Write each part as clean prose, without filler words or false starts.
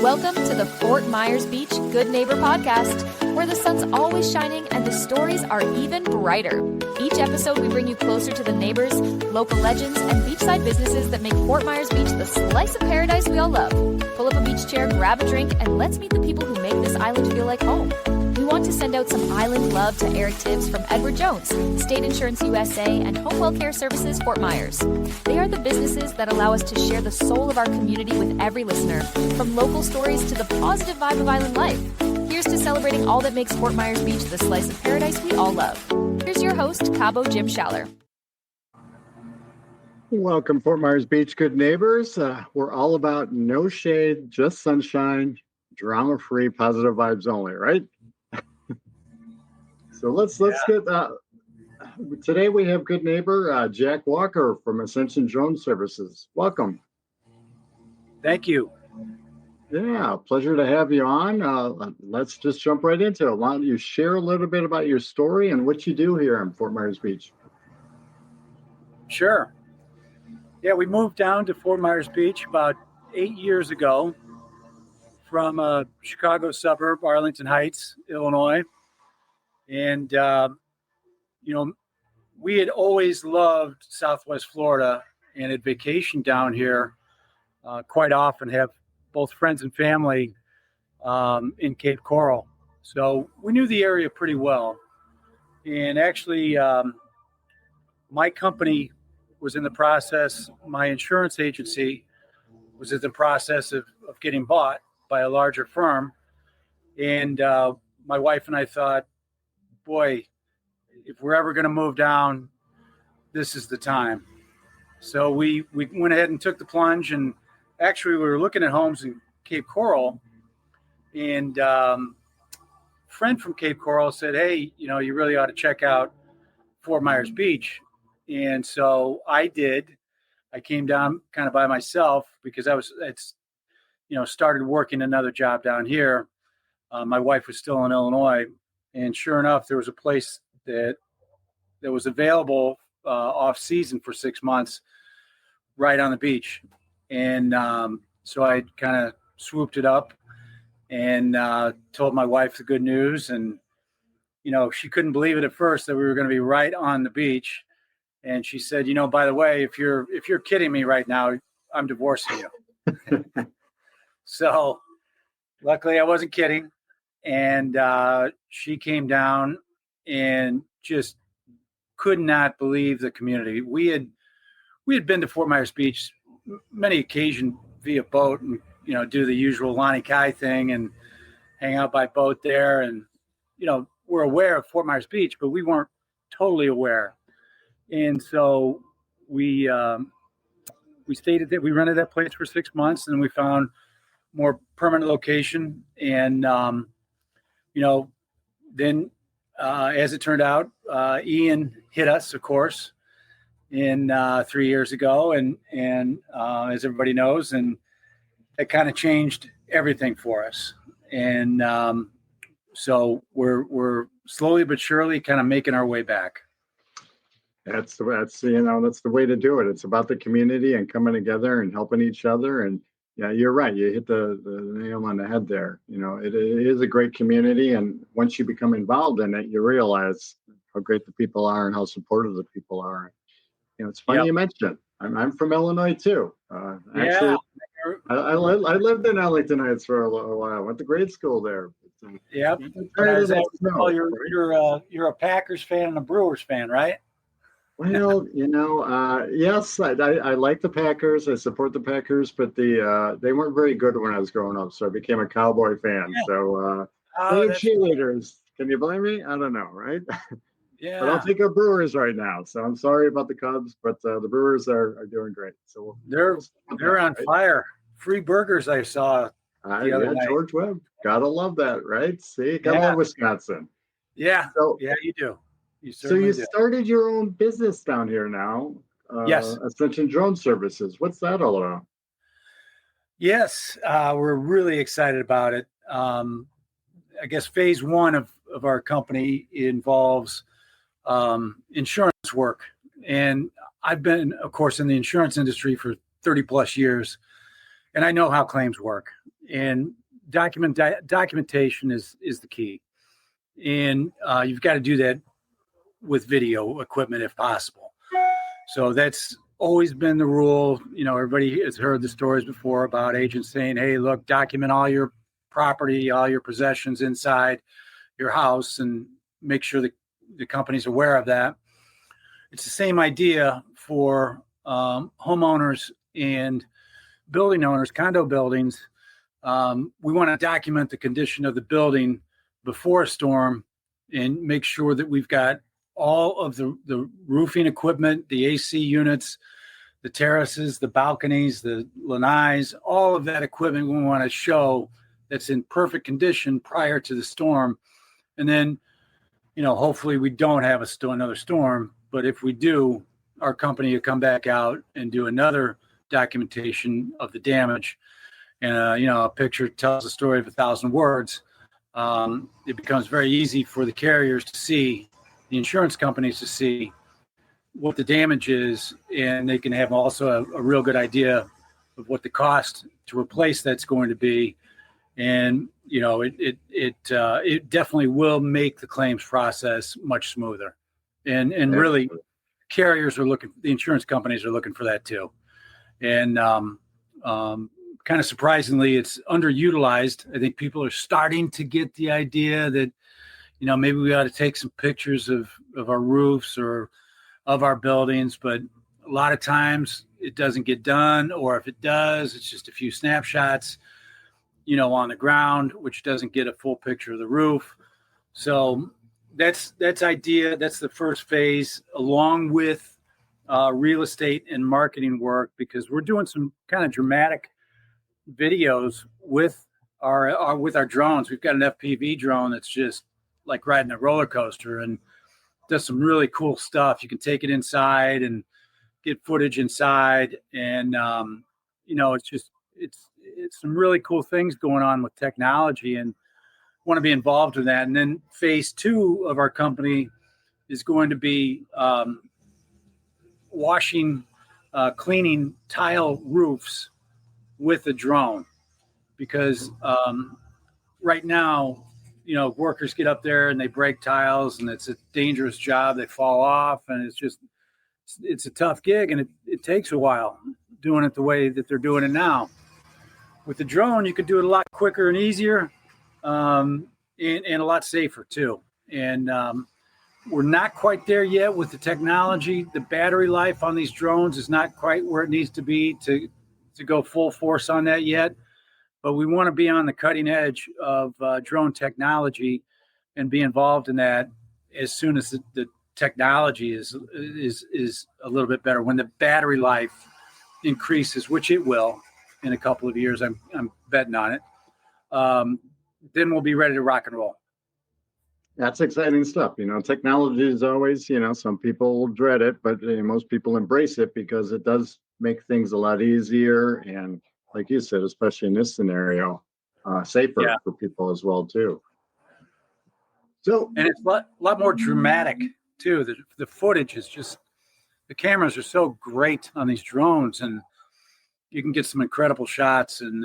Welcome to the Fort Myers Beach Good Neighbor podcast, where the sun's always shining and the stories are even brighter. Each episode, we bring you closer to the neighbors, local legends, and beachside businesses that make Fort Myers Beach the slice of paradise we all love. Pull up a beach chair, grab a drink, and let's meet the people who make this island feel like home. We want to send out some island love to Eric Tibbs from Edward Jones, State Insurance USA, and Home Well Care Services Fort Myers. They are the businesses that allow us to share the soul of our community with every listener, from local stories to the positive vibe of island life. Here's to celebrating all that makes Fort Myers Beach the slice of paradise we all love. Here's your host, Cabo Jim Schaller. Welcome, Fort Myers Beach Good Neighbors. We're all about no shade, just sunshine, drama-free, positive vibes only, right? So let's get, today we have good neighbor, Jack Walker from Ascension Drone Services. Welcome. Thank you. Yeah, pleasure to have you on. Let's just jump right into it. Why don't you share a little bit about your story and what you do here in Fort Myers Beach? Sure. Yeah, we moved down to Fort Myers Beach about 8 years ago from a Chicago suburb, Arlington Heights, Illinois. And, we had always loved Southwest Florida and had vacationed down here quite often, have both friends and family in Cape Coral. So we knew the area pretty well. And actually, my company was in the process, my insurance agency was in the process of getting bought by a larger firm. And my wife and I thought, boy, if we're ever going to move down, this is the time. So we went ahead and took the plunge, and actually we were looking at homes in Cape Coral, and a friend from Cape Coral said, hey, you really ought to check out Fort Myers Beach. And so I did. I came down kind of by myself because started working another job down here. My wife was still in Illinois. And sure enough, there was a place that was available off season for 6 months right on the beach. And so I kind of swooped it up and told my wife the good news. And, she couldn't believe it at first that we were going to be right on the beach. And she said, by the way, if you're kidding me right now, I'm divorcing you. So luckily I wasn't kidding. And she came down and just could not believe the community. We had been to Fort Myers Beach many occasions via boat and, do the usual Lani Kai thing and hang out by boat there. And, we're aware of Fort Myers Beach, but we weren't totally aware. And so we stayed at that. We rented that place for 6 months, and we found more permanent location. And, then as it turned out, Ian hit us, of course, in 3 years ago. And as everybody knows, and that kind of changed everything for us. And so we're slowly but surely kind of making our way back. That's the way to do it. It's about the community and coming together and helping each other. And yeah, you're right. You hit the nail on the head there. It is a great community. And once you become involved in it, you realize how great the people are and how supportive the people are. It's funny you mentioned it. I'm from Illinois too. Actually, I lived in Arlington Heights for a little while. I went to grade school there. Yeah. You're a Packers fan and a Brewers fan, right? Well, yes, I like the Packers. I support the Packers, but they weren't very good when I was growing up, so I became a Cowboy fan. Yeah. So they had cheerleaders. Can you blame me? I don't know, right? Yeah. But I'll take our Brewers right now. So I'm sorry about the Cubs, but the Brewers are doing great. So they're on fire. Free burgers I saw the other night. George Webb. Gotta love that, right? See, gotta love Wisconsin. Yeah. So, yeah, you do. You started your own business down here now. Yes. Ascension Drone Services. What's that all about? Yes, we're really excited about it. I guess phase one of our company involves insurance work. And I've been, of course, in the insurance industry for 30 plus years. and I know how claims work. And documentation is the key. And you've got to do that with video equipment if possible. So that's always been the rule. Everybody has heard the stories before about agents saying, hey, look, document all your property, all your possessions inside your house, and make sure that the company's aware of that. It's the same idea for homeowners and building owners, condo buildings. We want to document the condition of the building before a storm and make sure that we've got all of the roofing equipment, the AC units, the terraces, the balconies, the lanais, all of that equipment we want to show that's in perfect condition prior to the storm. And then, hopefully we don't have another storm, but if we do, our company will come back out and do another documentation of the damage. And, a picture tells a story of 1,000 words. It becomes very easy for the carriers to see, the insurance companies to see what the damage is, and they can have also a real good idea of what the cost to replace that's going to be. And, it definitely will make the claims process much smoother. And really, carriers are looking, the insurance companies are looking for that too. And kind of surprisingly, it's underutilized. I think people are starting to get the idea that, maybe we ought to take some pictures of our roofs or of our buildings, but a lot of times it doesn't get done, or if it does, it's just a few snapshots, on the ground, which doesn't get a full picture of the roof. So that's idea. That's the first phase, along with real estate and marketing work, because we're doing some kind of dramatic videos with our drones. We've got an FPV drone that's just like riding a roller coaster and does some really cool stuff. You can take it inside and get footage inside, and it's some really cool things going on with technology, and want to be involved in that. And then phase 2 of our company is going to be cleaning tile roofs with a drone, because right now, workers get up there and they break tiles, and it's a dangerous job. They fall off, and it's a tough gig, and it takes a while doing it the way that they're doing it now. With the drone, you could do it a lot quicker and easier, and a lot safer too. And we're not quite there yet with the technology. The battery life on these drones is not quite where it needs to be to go full force on that yet. But we want to be on the cutting edge of drone technology and be involved in that as soon as the technology is a little bit better. When the battery life increases, which it will in a couple of years, I'm betting on it. Then we'll be ready to rock and roll. That's exciting stuff. Technology is always, some people dread it, but most people embrace it because it does make things a lot easier. And like you said, especially in this scenario, safer for people as well too. So, and it's a lot more dramatic too. The footage is just, the cameras are so great on these drones, and you can get some incredible shots. And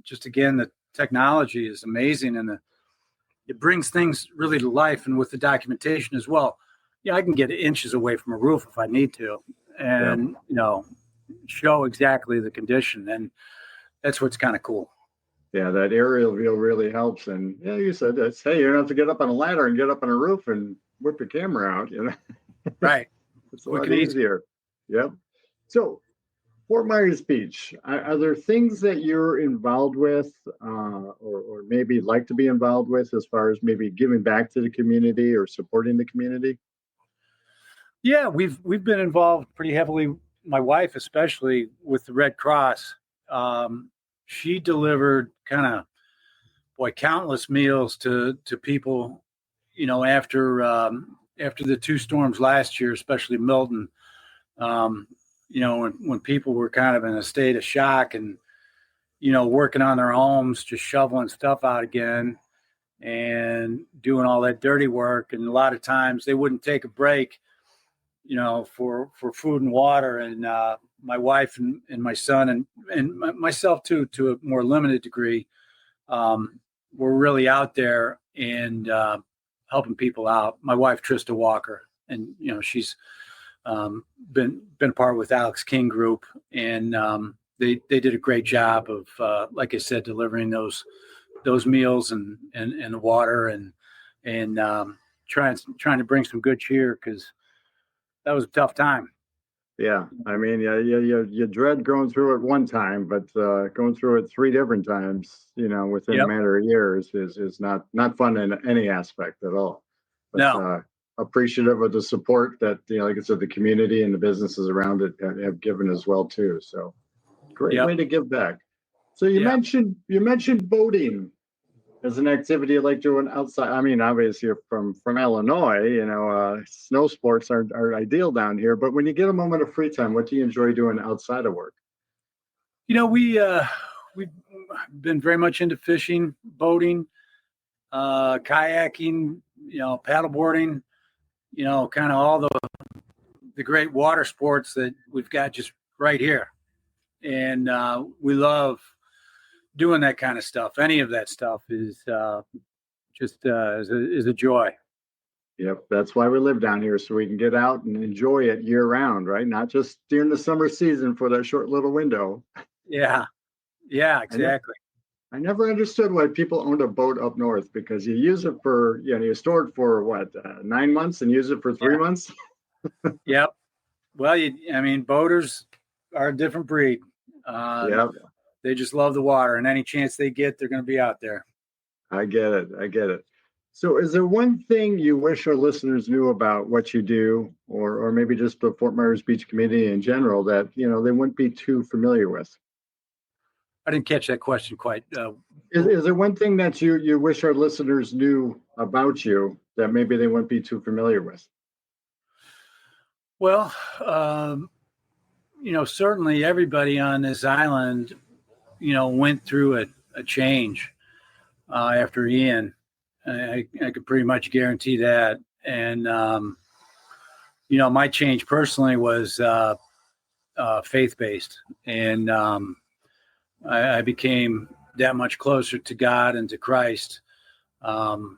just again, the technology is amazing, and it brings things really to life. And with the documentation as well, I can get inches away from a roof if I need to, and show exactly the condition, and that's what's kind of cool. Yeah, that aerial view really helps. And you said that, hey, you don't have to get up on a ladder and get up on a roof and whip your camera out. Right. It's a lot easier. Yep. So, Fort Myers Beach, are there things that you're involved with, or maybe like to be involved with, as far as maybe giving back to the community or supporting the community? Yeah, we've been involved pretty heavily, my wife especially, with the Red Cross. She delivered countless meals to people, after the 2 storms last year, especially Milton. When people were kind of in a state of shock and, working on their homes, just shoveling stuff out again and doing all that dirty work. And a lot of times they wouldn't take a break, for food and water. And my wife and my son and myself too, to a more limited degree, we're really out there and helping people out. My wife, Trista Walker, and she's been a part with Alex King Group, and they did a great job of, like I said, delivering those meals and the water and trying to bring some good cheer, because that was a tough time. Yeah, I mean, you dread going through it one time, but going through it 3 different times, within a matter of years is not fun in any aspect at all. But, no. Appreciative of the support that, like I said, the community and the businesses around it have given as well too. So great way to give back. So you mentioned boating as an activity you like doing outside. I mean, obviously you're from Illinois, snow sports are ideal down here, but when you get a moment of free time, what do you enjoy doing outside of work? We've been very much into fishing, boating, kayaking, paddleboarding, kind of all the great water sports that we've got just right here. And we love doing that kind of stuff. Any of that stuff is just is a joy. Yep, that's why we live down here, so we can get out and enjoy it year round, right? Not just during the summer season for that short little window. Yeah, exactly. I never understood why people owned a boat up north, because you use it for, you store it for 9 months and use it for 3 months. Yep. Well, boaters are a different breed. They just love the water, and any chance they get, they're going to be out there. I get it. So is there one thing you wish our listeners knew about what you do, or maybe just the Fort Myers Beach community in general, that, they wouldn't be too familiar with? I didn't catch that question quite. Is there one thing that you wish our listeners knew about you that maybe they wouldn't be too familiar with? Well, certainly everybody on this island, went through a change after Ian. I could pretty much guarantee that. And, my change personally was faith-based. And I became that much closer to God and to Christ after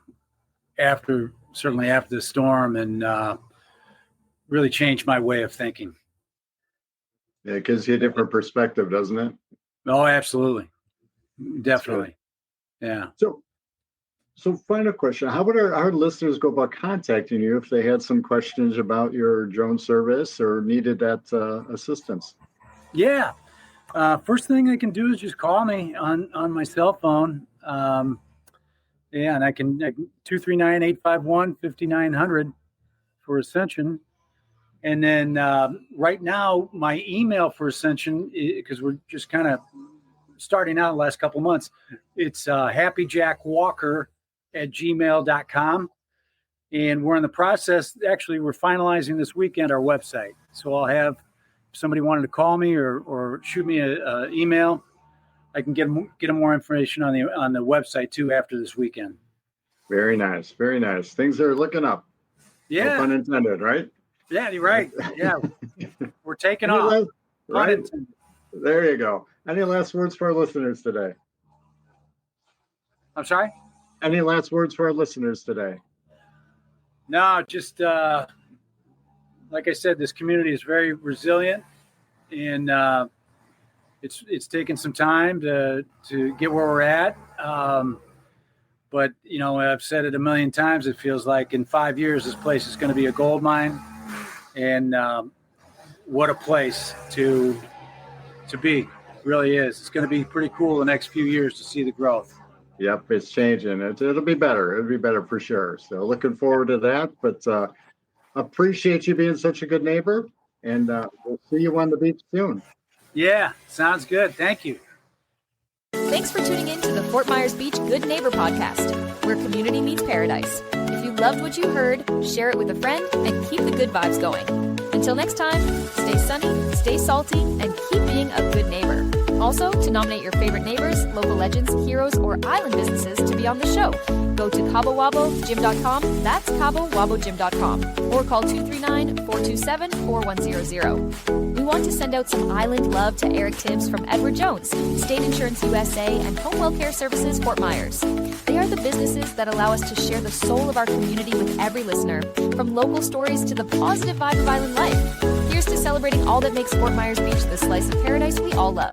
the storm, and really changed my way of thinking. Yeah, it gives you a different perspective, doesn't it? Oh, absolutely. Definitely. Yeah. So final question. How would our listeners go about contacting you if they had some questions about your drone service or needed that assistance? Yeah. First thing they can do is just call me on my cell phone. And I can 239-851-5900 for Ascension. And then right now, my email for Ascension, because we're just kind of starting out the last couple months, it's happyjackwalker@gmail.com. And we're in the process. Actually, we're finalizing this weekend our website. So I'll have, if somebody wanted to call me or shoot me an email, I can get them more information on the website too after this weekend. Very nice. Very nice. Things are looking up. Yeah. No pun intended, right? Yeah, you're right. Yeah. We're taking off. Right. There you go. Any last words for our listeners today? I'm sorry? Any last words for our listeners today? No, just like I said, this community is very resilient, and it's taken some time to get where we're at. But I've said it a million times. It feels like in 5 years, this place is going to be a gold mine, and what a place to be. It really is. It's going to be pretty cool the next few years to see the growth. Yep, it's changing. It'll be better. It'll be better for sure. So looking forward to that. But appreciate you being such a good neighbor, and we'll see you on the beach soon. Yeah, sounds good. Thank you. Thanks for tuning in to the Fort Myers Beach Good Neighbor podcast, where community meets paradise. If you loved what you heard, share it with a friend and keep the good vibes going. Until next time, stay sunny, stay salty, and keep being a good neighbor. Also, to nominate your favorite neighbors, local legends, heroes, or island businesses to be on the show, go to CaboWaboGym.com, that's CaboWaboGym.com, or call 239-427-4100. We want to send out some island love to Eric Tibbs from Edward Jones, State Insurance USA, and Home Wellcare Services Fort Myers. They are the businesses that allow us to share the soul of our community with every listener, from local stories to the positive vibe of island life. Here's to celebrating all that makes Fort Myers Beach the slice of paradise we all love.